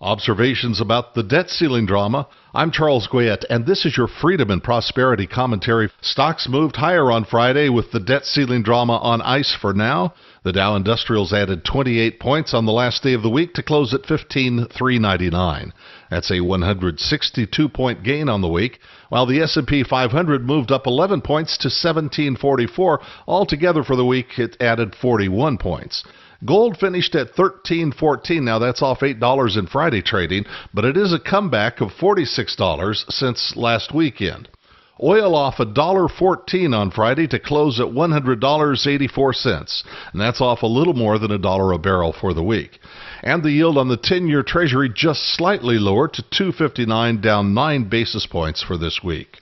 Observations about the debt ceiling drama. I'm Charles Goyette, and this is your Freedom and Prosperity commentary. Stocks moved higher on Friday with the debt ceiling drama on ice for now. The Dow Industrials added 28 points on the last day of the week to close at 15,399. That's a 162-point gain on the week, while the S&P 500 moved up 11 points to 1744. Altogether for the week, it added 41 points. Gold finished at $13.14. Now that's off $8 in Friday trading, but it is a comeback of $46 since last weekend. Oil off $1.14 on Friday to close at $100.84, and that's off a little more than $1 a barrel for the week. And the yield on the 10-year Treasury just slightly lower to 2.59, down 9 basis points for this week.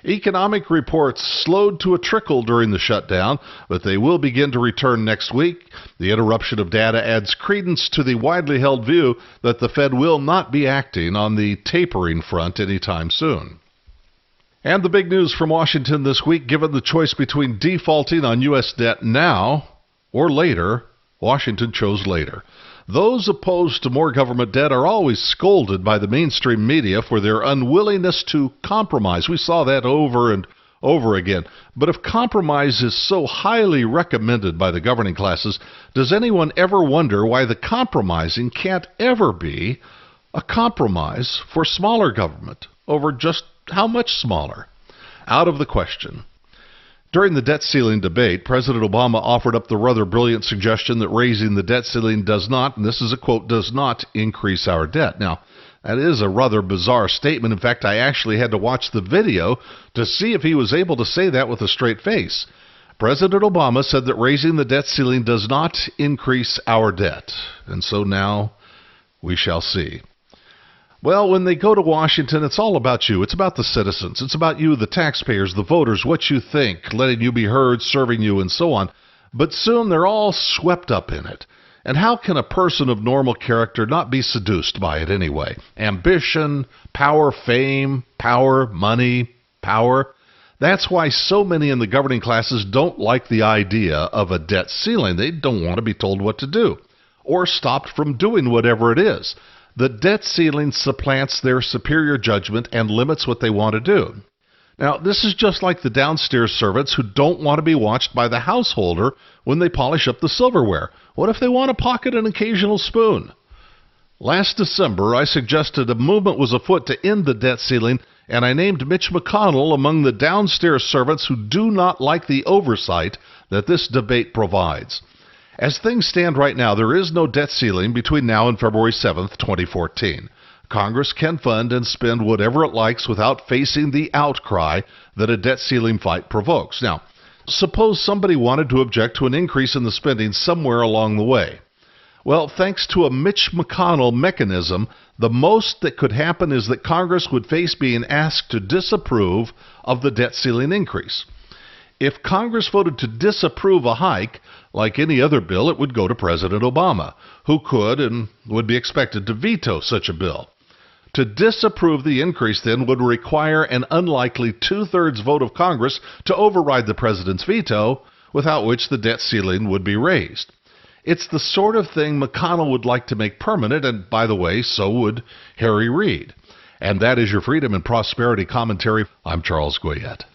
Economic reports slowed to a trickle during the shutdown, but they will begin to return next week. The interruption of data adds credence to the widely held view that the Fed will not be acting on the tapering front anytime soon. And the big news from Washington this week, given the choice between defaulting on U.S. debt now or later, Washington chose later. Those opposed to more government debt are always scolded by the mainstream media for their unwillingness to compromise. We saw that over and over again. But if compromise is so highly recommended by the governing classes, does anyone ever wonder why the compromising can't ever be a compromise for smaller government over just how much smaller? Out of the question. During the debt ceiling debate, President Obama offered up the rather brilliant suggestion that raising the debt ceiling does not, and this is a quote, does not increase our debt. Now, that is a rather bizarre statement. In fact, I actually had to watch the video to see if he was able to say that with a straight face. President Obama said that raising the debt ceiling does not increase our debt. And so now we shall see. Well, when they go to Washington, it's all about you. It's about the citizens. It's about you, the taxpayers, the voters, what you think, letting you be heard, serving you, and so on. But soon they're all swept up in it. And how can a person of normal character not be seduced by it anyway? Ambition, power, fame, power, money, power. That's why so many in the governing classes don't like the idea of a debt ceiling. They don't want to be told what to do or stopped from doing whatever it is. The debt ceiling supplants their superior judgment and limits what they want to do. Now, this is just like the downstairs servants who don't want to be watched by the householder when they polish up the silverware. What if they want to pocket an occasional spoon? Last December, I suggested a movement was afoot to end the debt ceiling, and I named Mitch McConnell among the downstairs servants who do not like the oversight that this debate provides. As things stand right now, there is no debt ceiling between now and February 7th, 2014. Congress can fund and spend whatever it likes without facing the outcry that a debt ceiling fight provokes. Now, suppose somebody wanted to object to an increase in the spending somewhere along the way. Well, thanks to a Mitch McConnell mechanism, the most that could happen is that Congress would face being asked to disapprove of the debt ceiling increase. If Congress voted to disapprove a hike, like any other bill, it would go to President Obama, who could and would be expected to veto such a bill. To disapprove the increase, then, would require an unlikely two-thirds vote of Congress to override the president's veto, without which the debt ceiling would be raised. It's the sort of thing McConnell would like to make permanent, and by the way, so would Harry Reid. And that is your Freedom and Prosperity commentary. I'm Charles Goyette.